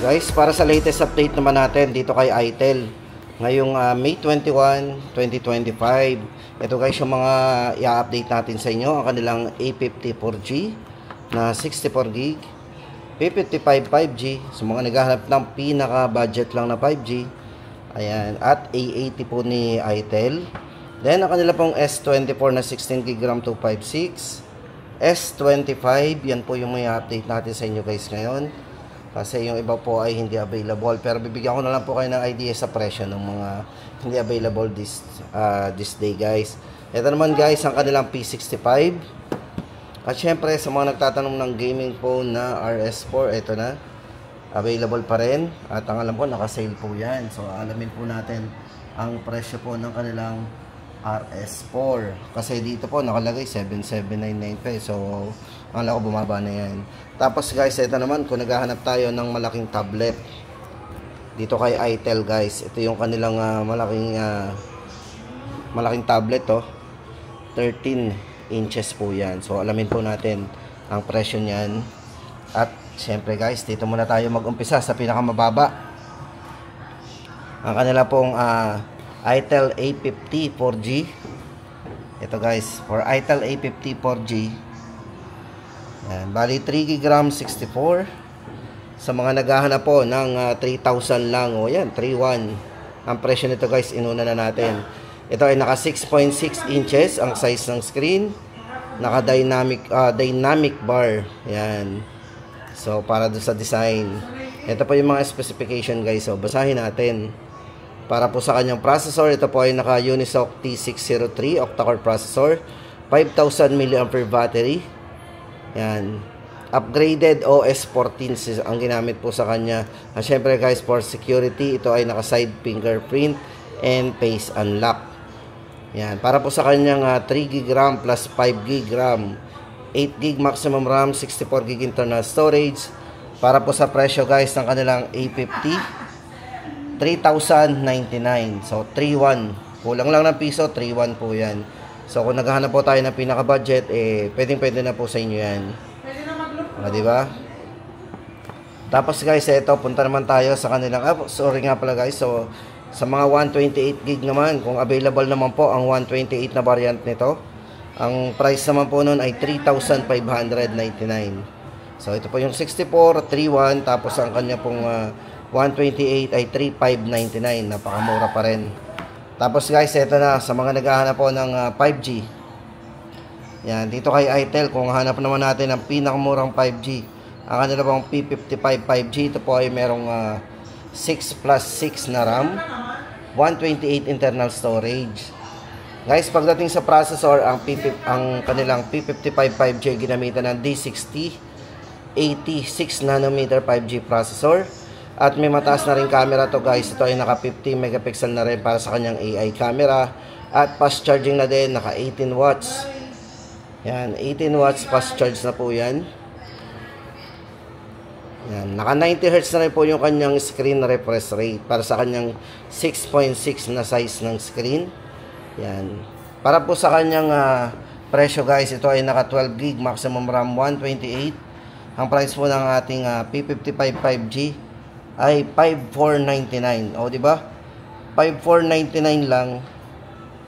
Guys, para sa latest update naman natin dito kay itel ngayong May 21, 2025. Ito guys yung mga i-update natin sa inyo, ang kanilang A50 4G na 64GB, P55 5G sa mga naghahanap ng pinaka budget lang na 5G. Ayan, at A80 po ni itel. Then ang kanila pong S24 na 16GB RAM 256, S25, yan po yung may update natin sa inyo guys ngayon. Kasi yung iba po ay hindi available. Pero bibigyan ko na lang po kayo ng idea sa presyo ng mga hindi available this day guys. Ito naman guys ang kanilang P65. At syempre sa mga nagtatanong ng gaming phone na RS4, ito na. Available pa rin. At ang alam ko naka-sale po yan. So alamin po natin ang presyo po ng kanilang RS4. Kasi dito po nakalagay 7,799 pesos. So akala ko bumaba na yan. Tapos guys, ito naman kung naghahanap tayo ng malaking tablet dito kay itel guys, ito yung kanilang malaking tablet 13 inches po yan. So alamin po natin ang presyo niyan. At syempre guys, dito muna tayo mag-umpisa sa pinakamababa. Ang kanila pong itel A50 4G. Ito guys, for itel A50 4G, yan, bali 3GB RAM 64. Sa mga naghahanap po ng 3,000 lang, o yan, 3,100. Ang presyo nito guys, inuna na natin. Ito ay naka 6.6 inches ang size ng screen. Naka dynamic bar. Yan. So para doon sa design. Ito po yung mga specification guys. So basahin natin. Para po sa kanyang processor, ito po ay naka Unisoc T603 octa-core processor, 5,000 mAh battery. Yan. Upgraded OS 14 ang ginamit po sa kanya. At syempre guys, for security, ito ay naka side fingerprint and face unlock. Yan. Para po sa kanyang 3GB RAM plus 5GB RAM, 8GB maximum RAM, 64GB internal storage. Para po sa presyo guys ng kanilang A50, 3,099. So 3,100. Kulang lang ng piso, 3,100 po yan. So kung naghahanap po tayo ng pinaka-budget, pwedeng-pwede na po sa inyo yan. Diba? Tapos guys, ito, punta naman tayo sa kanilang, sorry nga pala guys. So sa mga 128GB naman, kung available naman po ang 128 na variant nito, ang price naman po nun ay 3,599. So ito po yung 64, 3,100. Tapos ang kanya pong 128 ay 3,599. Napakamura pa rin. Tapos guys, ito na sa mga naghahanap po ng 5G. Yan, dito kay itel, kung hanap naman natin ang pinakamurang 5G, ang kanila pong P55 5G, ito po ay merong 6+6 na RAM, 128 internal storage. Guys, pagdating sa processor, ang kanilang P55 5G ginamitan ng D60 86nm 5G processor. At may mataas na rin camera to guys. Ito ay naka 50 megapixel na rin para sa kanyang AI camera. At fast charging na din, naka 18 watts. Yan, 18 watts fast charge na po yan. Yan, naka 90Hz na rin po yung kanyang screen refresh rate para sa kanyang 6.6 na size ng screen. Yan. Para po sa kanyang presyo guys, ito ay naka 12GB maximum RAM 128. Ang price po ng ating P55 5G ay 5,499. O, di ba? 5,499 lang.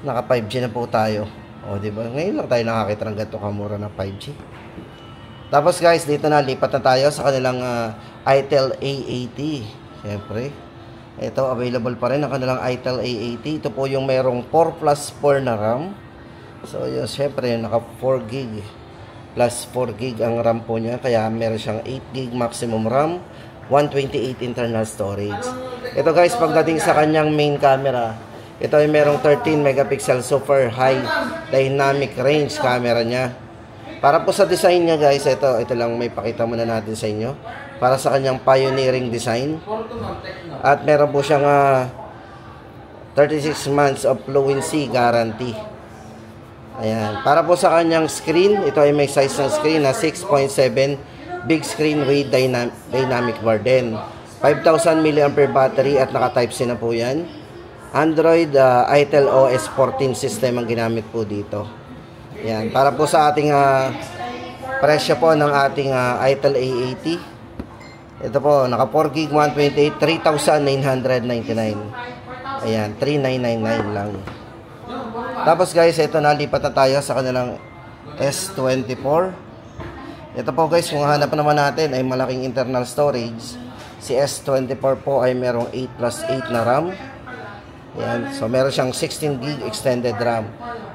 Naka 5G na po tayo. O, di ba? Ngayon lang tayo nakakita ng ganito kamura ng 5G. Tapos guys, dito na lipat na tayo sa kanilang itel A80. Siyempre, ito available pa rin ang kanilang itel A80. Ito po yung merong 4+4 na RAM. So, yun, siyempre, naka 4GB plus 4GB ang RAM po niya. Kaya meron siyang 8GB maximum RAM, 128 internal storage. Ito guys, pagdating sa kanyang main camera, ito ay merong 13 megapixel super high dynamic range camera niya. Para po sa design niya guys, ito lang may pakita muna natin sa inyo. Para sa kanyang pioneering design. At meron po siyang 36 months of fluency guarantee. Ayan. Para po sa kanyang screen, ito ay may size ng screen na 6.7 big screen with dynamic bar din. 5,000 mAh battery at naka Type-C na po yan. Android itel OS 14 system ang ginamit po dito. Yan, para po sa ating presyo po ng ating ITEL A80. Ito po, naka 4 gig 128, 3,999. Ayan, 3,999 lang. Tapos guys, ito nalipat na tayo sa kanilang S24. Ito po guys, kung hanap naman natin ay malaking internal storage. Si S24 po ay merong 8 plus 8 na RAM. Ayan, so meron siyang 16 gig extended RAM.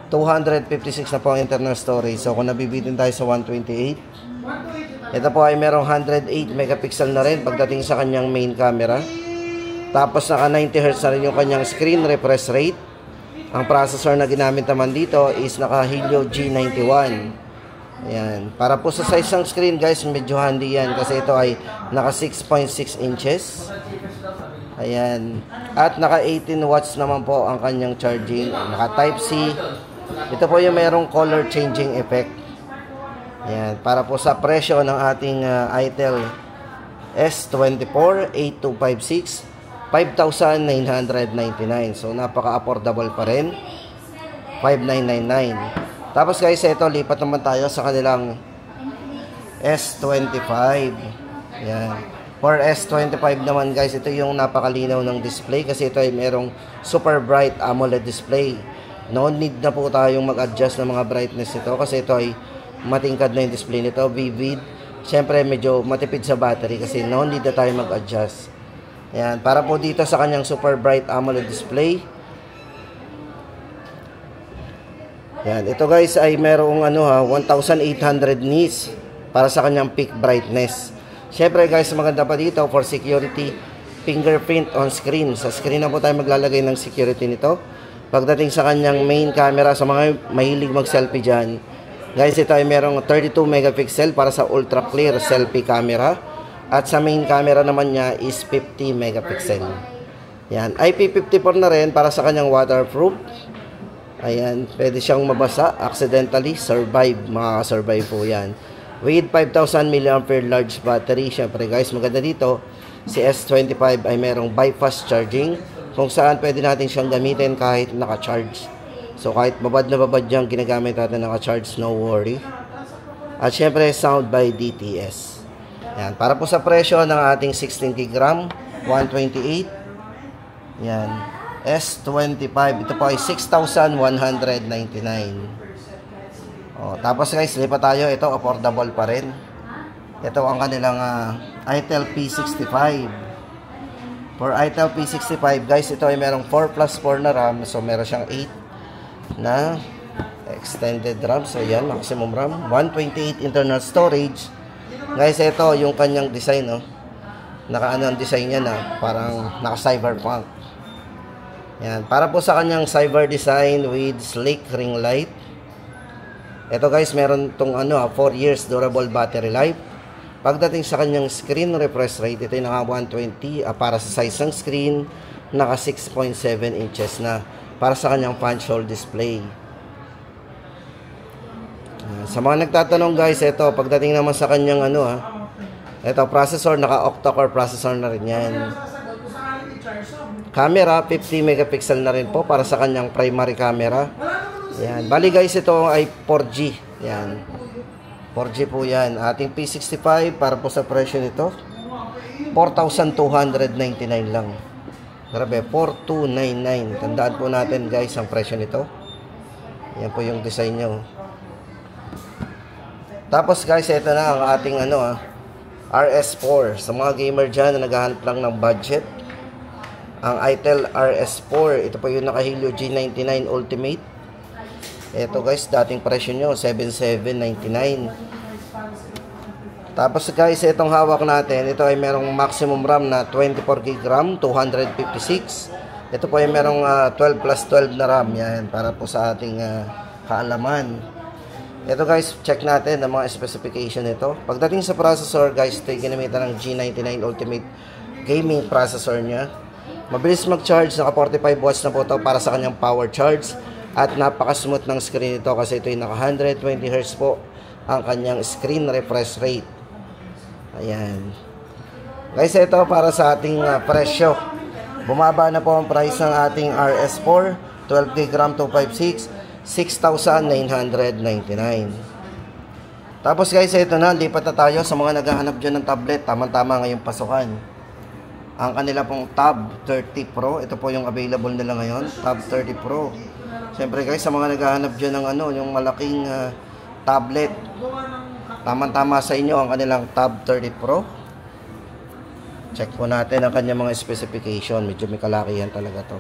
256 na po ang internal storage. So kung nabibitin tayo sa 128, ito po ay merong 108 megapixel na rin pagdating sa kanyang main camera. Tapos naka 90 Hz na rin yung kanyang screen refresh rate. Ang processor na ginamit naman dito is naka Helio G91. Ayan. Para po sa size ng screen guys, medyo handy yan kasi ito ay naka 6.6 inches. Ayan. At naka 18 watts naman po ang kanyang charging. Naka Type-C. Ito po yung merong color changing effect. Ayan. Para po sa presyo ng ating ITEL S24 8256, 5,999. So napaka-affordable pa rin. 5,999. Tapos guys, ito lipat naman tayo sa kanilang S25. Ayan. For S25 naman guys, ito yung napakalinaw ng display kasi ito ay merong super bright AMOLED display. No need na po tayong mag-adjust ng mga brightness nito kasi ito ay matingkad na yung display nito, vivid. Siyempre medyo matipid sa battery kasi no need na tayo mag-adjust. Ayan, para po dito sa kanyang super bright AMOLED display. Ayan, ito guys ay merong 1,800 nits para sa kanyang peak brightness. Siyempre guys, maganda pa dito for security, fingerprint on screen. Sa screen na po tayo maglalagay ng security nito. Pagdating sa kanyang main camera, sa mga mahilig mag-selfie dyan, guys, ito ay merong 32 megapixel para sa ultra clear selfie camera. At sa main camera naman niya is 50 megapixel. Yan, IP54 na rin para sa kanyang waterproof. Ayan, pwede siyang mabasa, accidentally survive, makaka-survive po yan. With 5,000 mAh large battery. Syempre guys, maganda dito, si S25 ay merong bypass charging, kung saan pwede natin siyang gamitin kahit naka-charge. So kahit babad na babad yung ginagamit natin naka-charge, no worry. At syempre, sound by DTS. Yan, para po sa presyo ng ating 16 gig RAM, 128. Yan, S25, ito po ay 6,199. Oh, tapos guys, lipat tayo. Ito, affordable pa rin. Ito ang kanilang ITEL P65. For ITEL P65, guys, ito ay merong 4 plus 4 na RAM. So, meron siyang 8 na extended RAM. So, yan, maximum RAM. 128 internal storage. Guys, ito yung kanyang design, no? Naka-ano ang design niya na parang naka-cyberpunk. Yan, para po sa kanyang cyber design with sleek ring light. Ito guys, meron tong 4 years durable battery life. Pagdating sa kanyang screen refresh rate, ito yung naka 120 para sa size ng screen, naka 6.7 inches na para sa kanyang punch hole display. Sa mga nagtatanong guys, ito pagdating naman sa kanyang ito processor, naka octa-core processor na rin yan. Camera, 50 megapixel na rin po para sa kanyang primary camera. Yan. Bali guys, ito ay 4G. Yan. 4G po yan. Ating P65 para po sa presyo nito, 4,299 lang. Grabe, 4,299. Tandaan po natin guys ang presyo nito. Yan po yung design nyo. Tapos guys, ito na ang ating RS4. Sa mga gamer dyan na naghahanap lang ng budget, ang ITEL RS4, ito po yung naka Helio G99 Ultimate. Ito guys, dating presyo nyo 7,799. Tapos guys, itong hawak natin, ito ay merong maximum RAM na 24 GB RAM, 256. Ito po ay merong 12 plus 12 na RAM. Yan, para po sa ating kaalaman. Ito guys, check natin ang mga specification nito. Pagdating sa processor guys, ito ay ginamitan ng G99 Ultimate gaming processor niya. Mabilis mag-charge, naka 45 watts na po ito para sa kanyang power charge. At napaka-smooth ng screen ito kasi ito ay naka 120 Hz po ang kanyang screen refresh rate. Ayan. Guys, ito para sa ating presyo. Bumaba na po ang price ng ating RS4, 12 GB RAM 256, 6,999. Tapos guys, ito na, lipat na tayo sa mga naghahanap dyan ng tablet. Tama-tama ngayong pasukan. Ang kanila pong Tab 30 Pro, ito po yung available nila ngayon, Tab 30 Pro. Siyempre guys, sa mga naghahanap dyan ng yung malaking tablet, tama-tama sa inyo ang kanilang Tab 30 Pro. Check po natin ang kanyang mga specification. Medyo may kalakihan talaga to.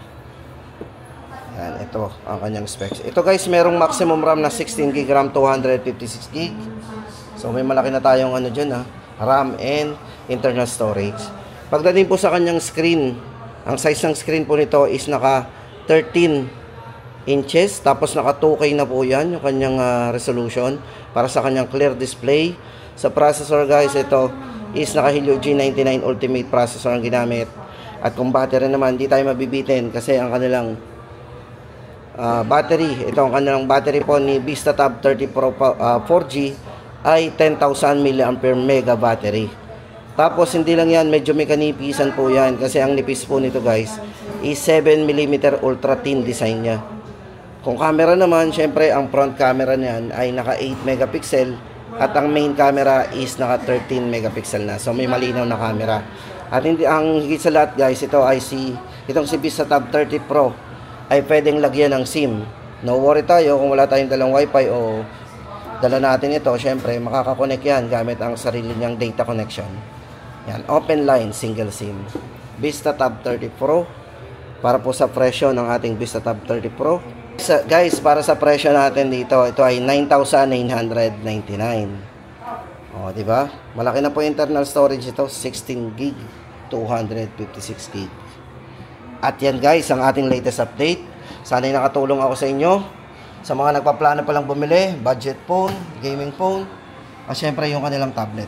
Yan, ito ang kanyang specs. Ito guys, merong maximum RAM na 16GB RAM, 256GB. So may malaki na tayong dyan RAM and internal storage. Pagdating po sa kanyang screen, ang size ng screen po nito is naka 13 inches. Tapos naka 2K na po yan, yung kanyang resolution para sa kanyang clear display. Sa processor guys, ito is naka Helio G99 Ultimate processor ang ginamit. At kung battery naman, di tayo mabibitin kasi ang kanilang battery, ito ang kanilang battery po ni VistaTab 30 Pro 4G ay 10,000 mAh battery. Tapos hindi lang yan, medyo may kanipisan po yan kasi ang nipis po nito guys is 7mm ultra thin design nya. Kung camera naman, syempre ang front camera niyan ay naka 8 megapixel at ang main camera is naka 13 megapixel na. So may malinaw na camera. At hindi, ang higit sa lahat guys, itong si VistaTab 30 Pro ay pwedeng lagyan ng SIM. No worry tayo kung wala tayong dalang wifi o dala natin ito, syempre makakakonect yan gamit ang sarili niyang data connection. Yan, open line, single SIM. VistaTab 30 Pro para po sa presyo ng ating VistaTab 30 Pro. Guys, para sa presyo natin dito, ito ay 9,999. O, di ba? Malaki na po internal storage ito, 16GB, 256GB. At yan guys, ang ating latest update. Sana'y nakatulong ako sa inyo. Sa mga nagpaplano palang bumili, budget phone, gaming phone, at syempre yung kanilang tablet.